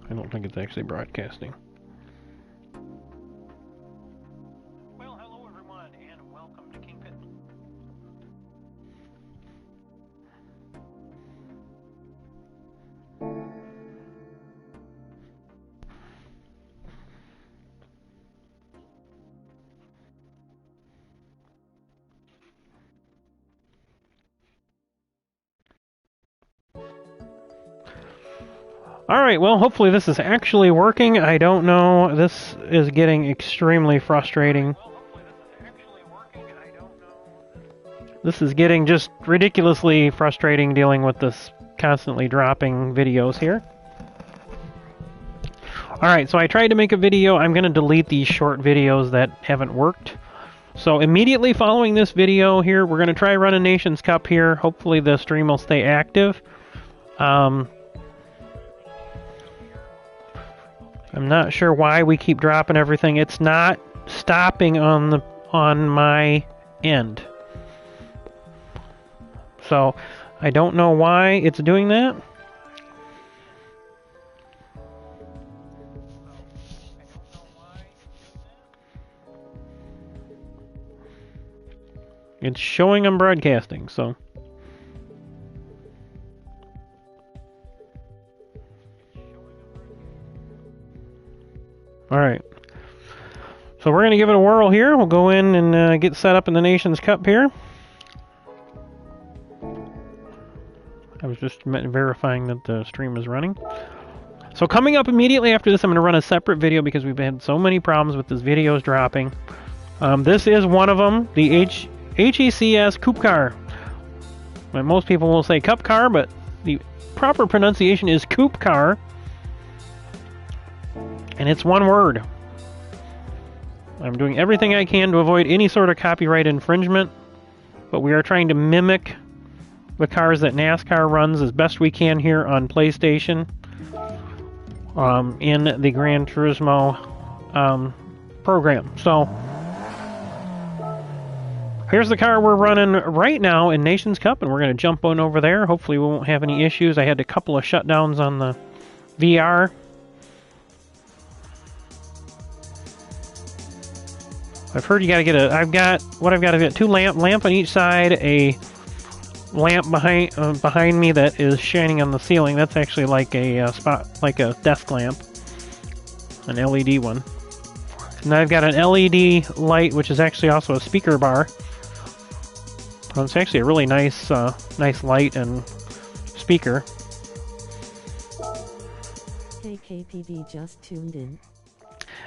I don't think it's actually broadcasting. Well, hello everyone, and welcome to KingPitt. Alright, well, hopefully this is actually working. I don't know. This is getting extremely frustrating. This is getting just ridiculously frustrating dealing with this constantly dropping videos here. Alright, so I tried to make a video. I'm going to delete these short videos that haven't worked. So immediately following this video here, we're going to try running Nations Cup here. Hopefully the stream will stay active. I'm not sure why we keep dropping everything. It's not stopping on my end. So I don't know why it's doing that. It's showing I'm broadcasting, so. Alright. So we're going to give it a whirl here. We'll go in and get set up in the Nations Cup here. I was just verifying that the stream is running. So coming up immediately after this, I'm going to run a separate video because we've had so many problems with this videos dropping. This is one of them, the HECS KupKar. Well, most people will say KupKar, but the proper pronunciation is KupKar. And it's one word. I'm doing everything I can to avoid any sort of copyright infringement, but we are trying to mimic the cars that NASCAR runs as best we can here on PlayStation in the Gran Turismo program. So here's the car we're running right now in Nations Cup, and we're going to jump on over there. Hopefully we won't have any issues. I had a couple of shutdowns on the VR. I've heard you got to get a. I've got two lamp on each side, a lamp behind me that is shining on the ceiling. That's actually like a like a desk lamp, an LED one. And I've got an LED light, which is actually also a speaker bar. So it's actually a really nice light and speaker. Hey KPD just tuned in.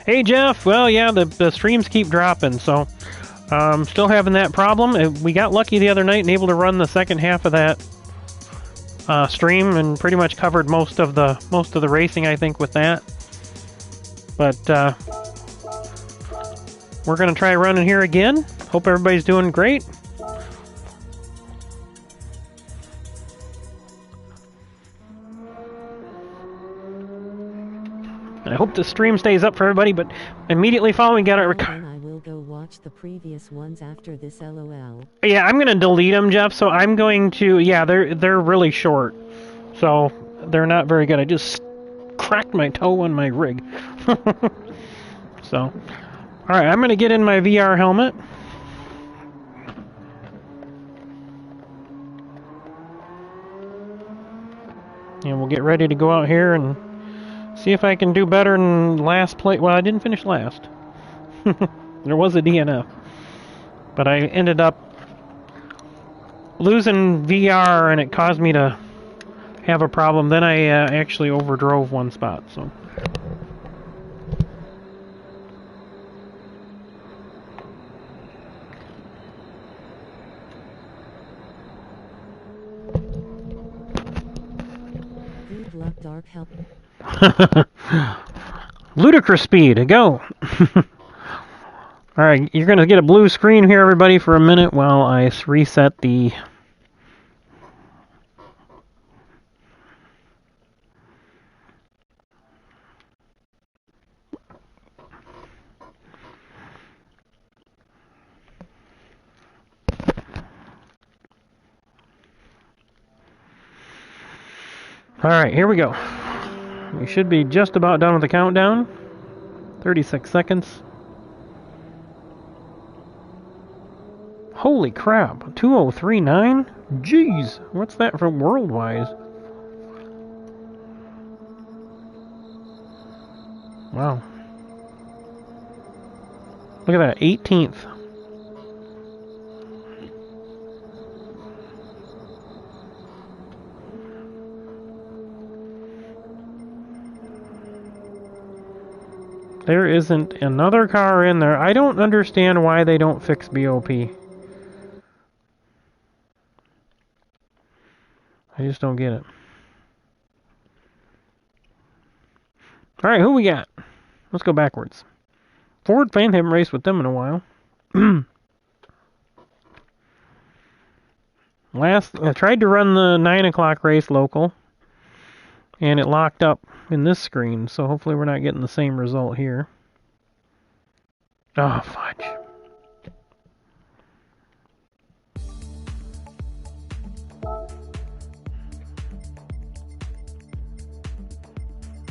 Hey Jeff, well yeah, the streams keep dropping, so still having that problem. We got lucky the other night and able to run the second half of that stream and pretty much covered most of the racing, I think, with that. But we're gonna try running here again. Hope everybody's doing great. I hope the stream stays up for everybody, but immediately following got it recorded. I will go watch the previous ones after this, LOL. Yeah, I'm gonna delete them, Jeff. So I'm going to. Yeah, they're really short, so they're not very good. I just cracked my toe on my rig. So, all right, I'm gonna get in my VR helmet. And we'll get ready to go out here and see if I can do better than last place. Well, I didn't finish last. There was a DNF. But I ended up losing VR, and it caused me to have a problem. Then I actually overdrove one spot, so. Good luck, Dark Help. Ludicrous speed, go! Alright, you're gonna get a blue screen here, everybody, for a minute while I reset the... Alright, here we go. We should be just about done with the countdown. 36 seconds. Holy crap, 2039? Jeez, what's that from world-wise? Wow. Look at that, 18th. There isn't another car in there. I don't understand why they don't fix BOP. I just don't get it. Alright, who we got? Let's go backwards. Ford fan, haven't raced with them in a while. I tried to run the 9 o'clock race local, and it locked up in this screen, so hopefully we're not getting the same result here. Oh, fudge.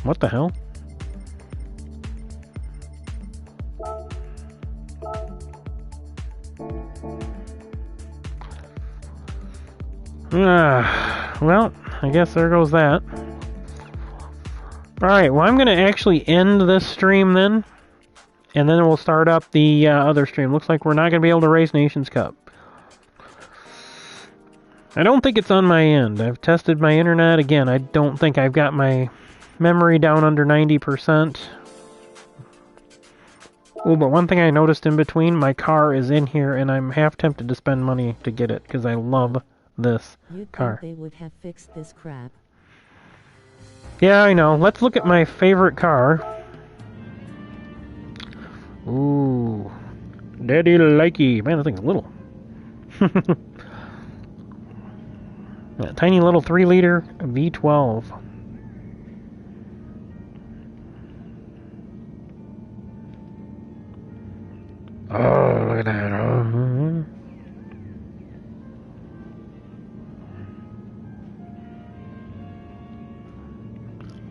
What the hell? Well, I guess there goes that. Alright, well I'm going to actually end this stream then, and then we'll start up the other stream. Looks like we're not going to be able to race Nations Cup. I don't think it's on my end. I've tested my internet again. I don't think I've got my memory down under 90%. Oh, but one thing I noticed in between, my car is in here, and I'm half tempted to spend money to get it, because I love this car. They would have fixed this crap. Yeah, I know. Let's look at my favorite car. Ooh. Daddy likey. Man, that thing's little. That tiny little 3-liter V12. Oh, look at that.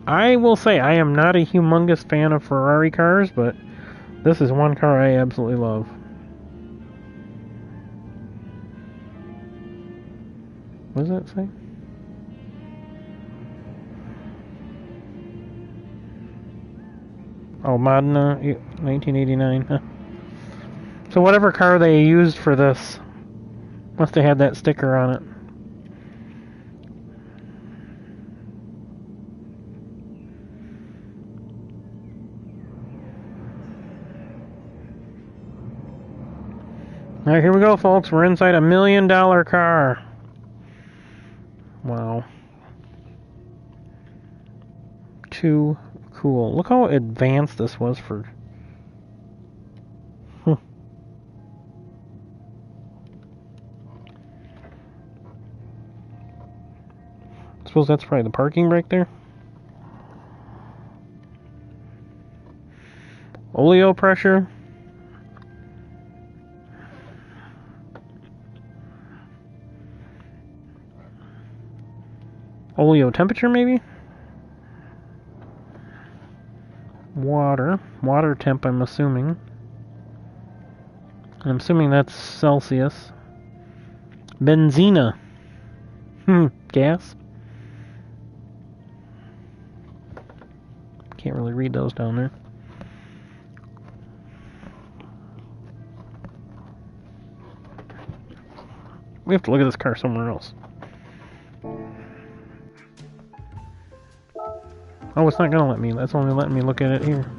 I will say, I am not a humongous fan of Ferrari cars, but this is one car I absolutely love. What does that say? Oh, Modena, 1989. Huh. So whatever car they used for this must have had that sticker on it. Alright, here we go, folks. We're inside a $1 million car. Wow. Too cool. Look how advanced this was for... I suppose that's probably the parking brake there. Oleo pressure. Oleo temperature, maybe? Water. Water temp, I'm assuming. I'm assuming that's Celsius. Benzina. Gas. Can't really read those down there. We have to look at this car somewhere else. Oh, it's not gonna let me. That's only letting me look at it here.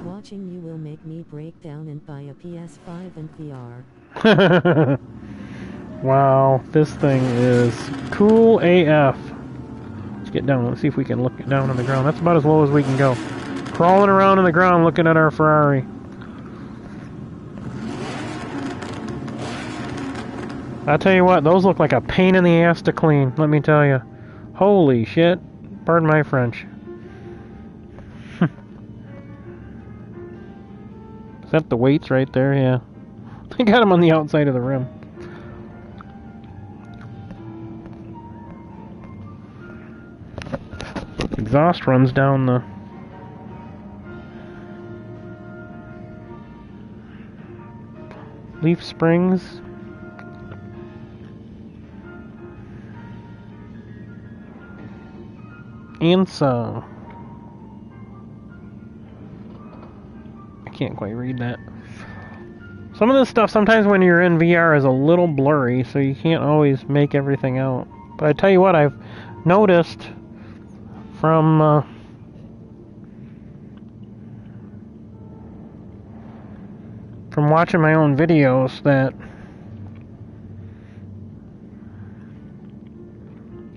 Watching you will make me break down and buy a PS5 and VR. Wow, this thing is cool AF. Let's get down. Let's see if we can look down on the ground. That's about as low as we can go. Crawling around on the ground looking at our Ferrari. I'll tell you what, those look like a pain in the ass to clean, let me tell you. Holy shit. Pardon my French. Is that the weights right there? Yeah. They got them on the outside of the rim. Exhaust runs down the... leaf springs. And some. I can't quite read that. Some of this stuff, sometimes when you're in VR, is a little blurry, so you can't always make everything out. But I tell you what, I've noticed from watching my own videos that...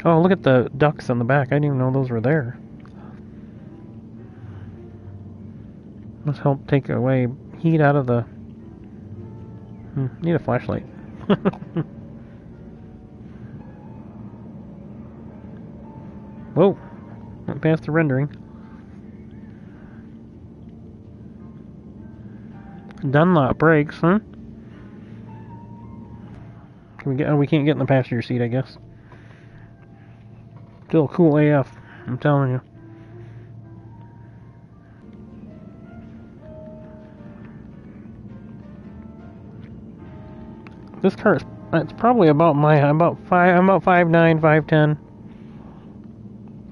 Oh, look at the ducks on the back. I didn't even know those were there. Must help take away heat out of the... need a flashlight. Whoa. Went past the rendering. Dunlop brakes, huh? Can we get... Oh, we can't get in the passenger seat, I guess. Still cool AF, I'm telling you. This car is, it's probably about I'm about 5'9", 5'10".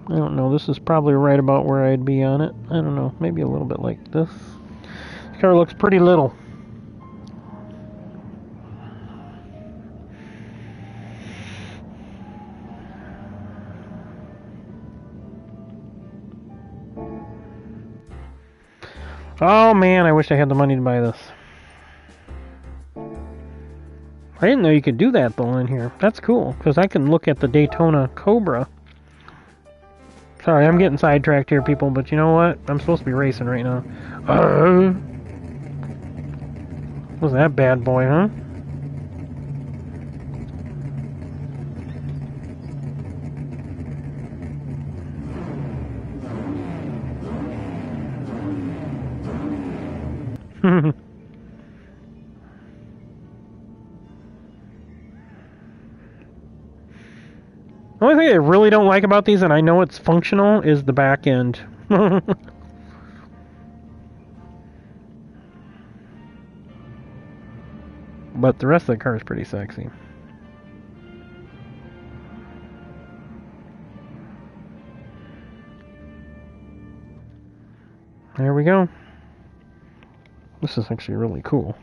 I don't know, this is probably right about where I'd be on it. I don't know, maybe a little bit like this. This car looks pretty little. Oh man, I wish I had the money to buy this. I didn't know you could do that though in here. That's cool, because I can look at the Daytona Cobra. Sorry, I'm getting sidetracked here, people, but you know what? I'm supposed to be racing right now. Was that bad boy, huh? The only thing I really don't like about these, and I know it's functional, is the back end. But the rest of the car is pretty sexy. There we go. This is actually really cool.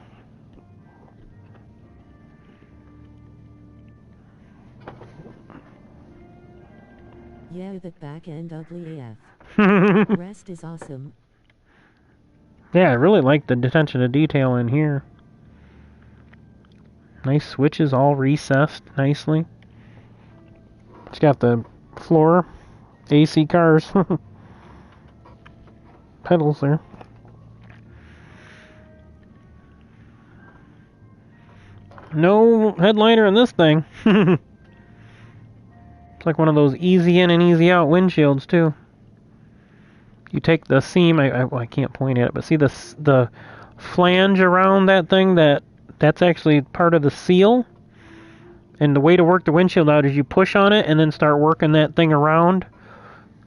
Yeah, that back end ugly AF. Rest is awesome. Yeah, I really like the attention to detail in here. Nice switches, all recessed nicely. It's got the floor, AC cars, pedals there. No headliner in this thing. It's like one of those easy in and easy out windshields too. You take the seam, I can't point at it, but see the flange around that thing, that's actually part of the seal. And the way to work the windshield out is you push on it and then start working that thing around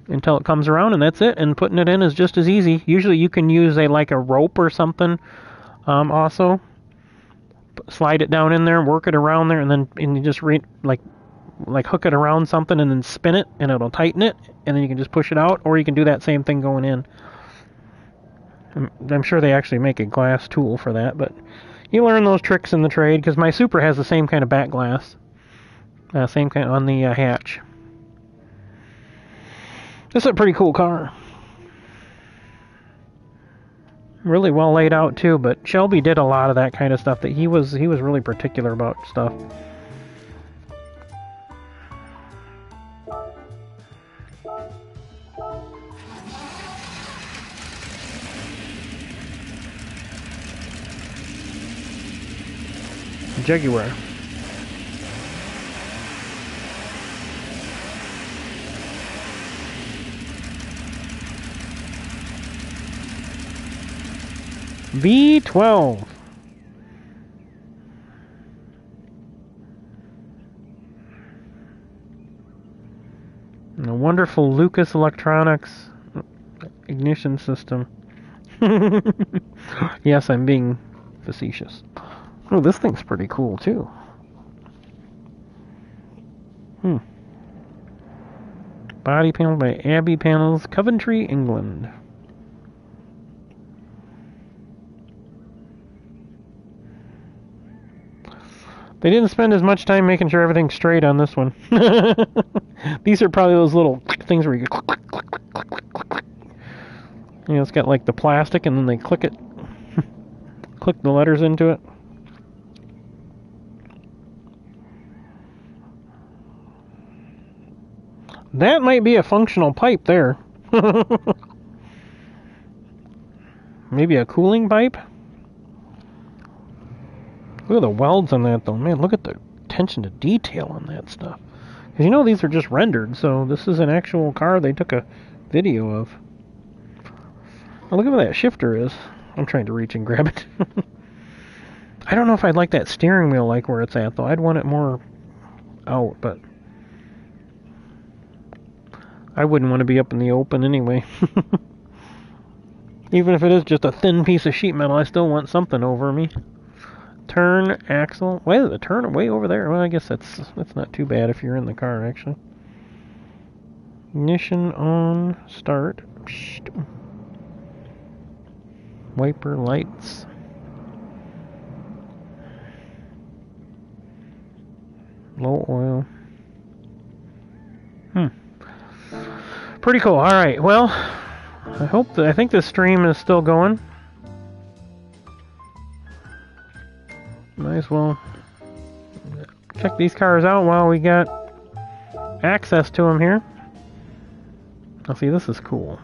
until it comes around, and that's it. And putting it in is just as easy. Usually you can use a rope or something also. Slide it down in there, work it around there, and you just like hook it around something and then spin it, and it'll tighten it, and then you can just push it out, or you can do that same thing going in. I'm sure they actually make a glass tool for that, but you learn those tricks in the trade, because my Supra has the same kind of back glass. Same kind on the hatch. This is a pretty cool car. Really well laid out too, but Shelby did a lot of that kind of stuff. That he was really particular about stuff. Jaguar. V12. And a wonderful Lucas Electronics ignition system. Yes, I'm being facetious. Oh, this thing's pretty cool, too. Body panel by Abbey Panels, Coventry, England. They didn't spend as much time making sure everything's straight on this one. These are probably those little things where you click, click, click, click, click, click, click. You know, it's got like the plastic and then they click it. Click the letters into it. That might be a functional pipe there. Maybe a cooling pipe? Look at the welds on that, though. Man, look at the attention to detail on that stuff. Because you know these are just rendered, so this is an actual car they took a video of. Oh, look at where that shifter is. I'm trying to reach and grab it. I don't know if I'd like that steering wheel like where it's at, though. I'd want it more out, but I wouldn't want to be up in the open anyway. Even if it is just a thin piece of sheet metal, I still want something over me. Turn, axle. Why is the turn way over there? Well, I guess that's not too bad if you're in the car, actually. Ignition on, start. Wiper lights. Low oil. Pretty cool. All right. Well, I think this stream is still going. Might as well check these cars out while we got access to them here. I'll see, this is cool.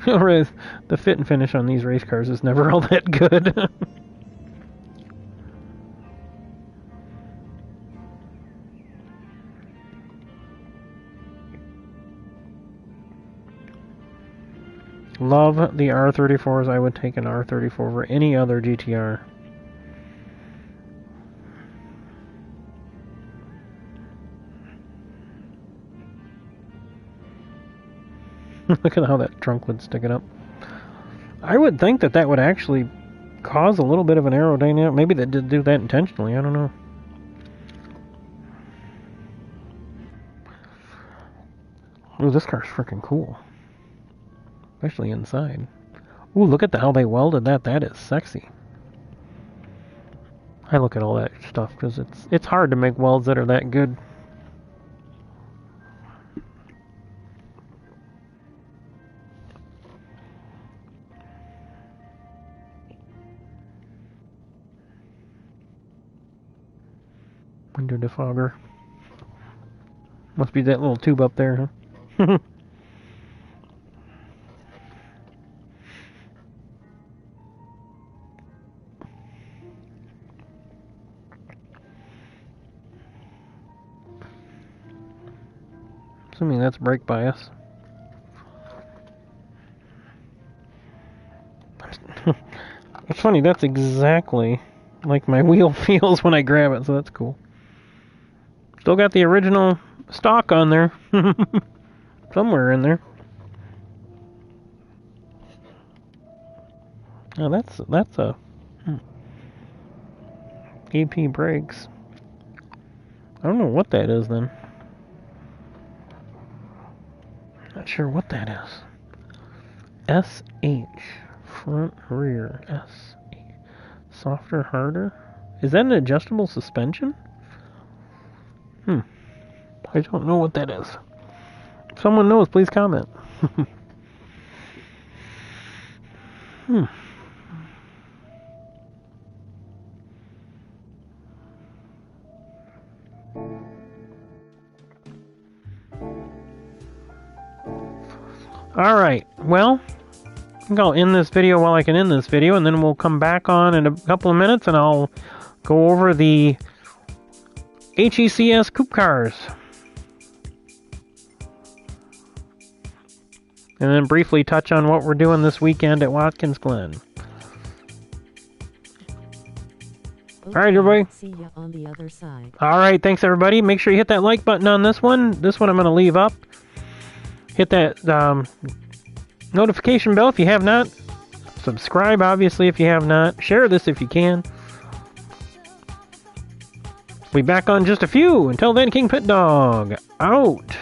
The fit and finish on these race cars is never all that good. Love the R34s. I would take an R34 over any other GTR. Look at how that trunk would stick it up. I would think that would actually cause a little bit of an aerodynamic. Maybe they did do that intentionally. I don't know. Ooh, this car's freaking cool. Especially inside. Ooh, look at how they welded that. That is sexy. I look at all that stuff because it's hard to make welds that are that good. Window defogger. Must be that little tube up there, huh? Assuming that's brake bias. It's funny, that's exactly like my wheel feels when I grab it, so that's cool. Still got the original stock on there. Somewhere in there. Oh, that's a EP brakes. I don't know what that is then. Not sure what that is. SH. Front, rear. SH. Softer, harder. Is that an adjustable suspension? I don't know what that is. If someone knows, please comment. Alright, well, I think I'll end this video while I can end this video, and then we'll come back on in a couple of minutes and I'll go over the HECS KupKars. And then briefly touch on what we're doing this weekend at Watkins Glen. Okay, Alright, everybody. See ya on the other side. Alright, thanks everybody. Make sure you hit that like button on this one. This one I'm going to leave up. Hit that notification bell if you have not. Subscribe, obviously, if you have not. Share this if you can. We'll be back on just a few. Until then, KingPittDawg, out.